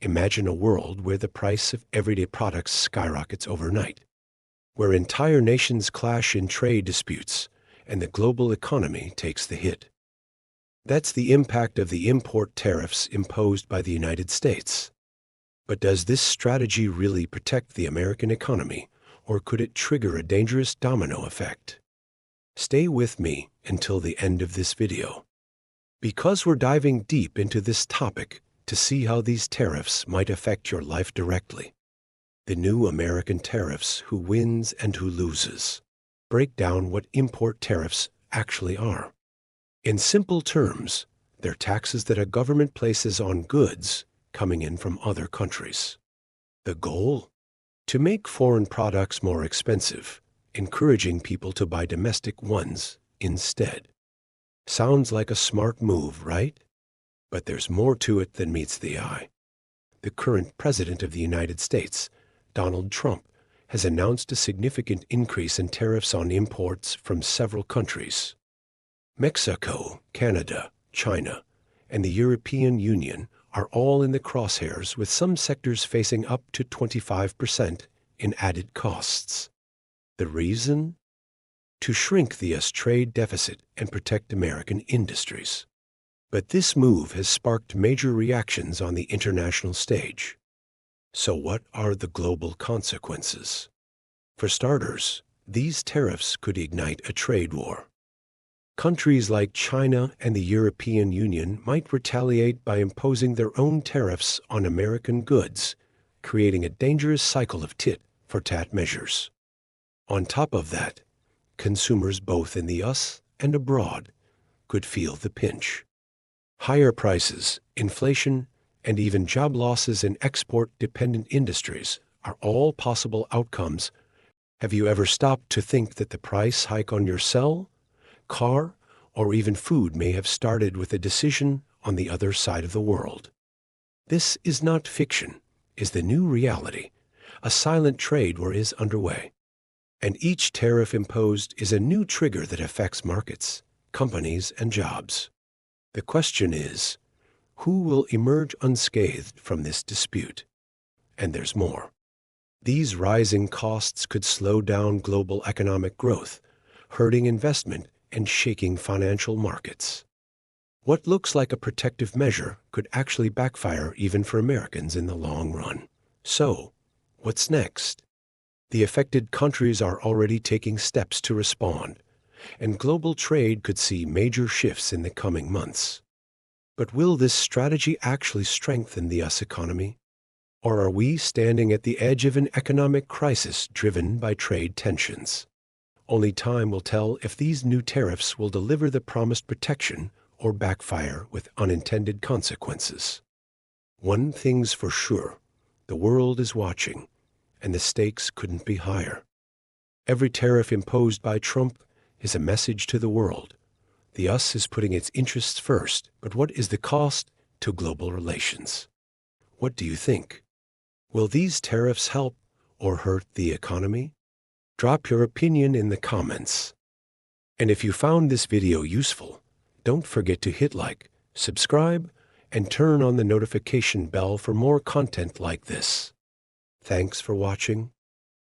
Imagine a world where the price of everyday products skyrockets overnight, where entire nations clash in trade disputes, and the global economy takes the hit. That's the impact of the import tariffs imposed by the United States. But does this strategy really protect the American economy, or could it trigger a dangerous domino effect? Stay with me until the end of this video, because we're diving deep into this topic to see how these tariffs might affect your life directly. The new American tariffs, who wins and who loses. Break down what import tariffs actually are. In simple terms, they're taxes that a government places on goods coming in from other countries. The goal? To make foreign products more expensive, encouraging people to buy domestic ones instead. Sounds like a smart move, right? But there's more to it than meets the eye. The current President of the United States, Donald Trump, has announced a significant increase in tariffs on imports from several countries. Mexico, Canada, China, and the European Union are all in the crosshairs, with some sectors facing up to 25% in added costs. The reason? To shrink the U.S. trade deficit and protect American industries. But this move has sparked major reactions on the international stage. So what are the global consequences? For starters, these tariffs could ignite a trade war. Countries like China and the European Union might retaliate by imposing their own tariffs on American goods, creating a dangerous cycle of tit-for-tat measures. On top of that, consumers both in the U.S. and abroad could feel the pinch. Higher prices, inflation, and even job losses in export-dependent industries are all possible outcomes. Have you ever stopped to think that the price hike on your cell, car, or even food may have started with a decision on the other side of the world? This is not fiction, is the new reality. A silent trade war is underway. And each tariff imposed is a new trigger that affects markets, companies, and jobs. The question is, who will emerge unscathed from this dispute? And there's more. These rising costs could slow down global economic growth, hurting investment and shaking financial markets. What looks like a protective measure could actually backfire even for Americans in the long run. So, what's next? The affected countries are already taking steps to respond, and global trade could see major shifts in the coming months. But will this strategy actually strengthen the U.S. economy? Or are we standing at the edge of an economic crisis driven by trade tensions? Only time will tell if these new tariffs will deliver the promised protection or backfire with unintended consequences. One thing's for sure, the world is watching, and the stakes couldn't be higher. Every tariff imposed by Trump is a message to the world. The U.S. is putting its interests first, but what is the cost to global relations? What do you think? Will these tariffs help or hurt the economy? Drop your opinion in the comments. And if you found this video useful, don't forget to hit like, subscribe, and turn on the notification bell for more content like this. Thanks for watching,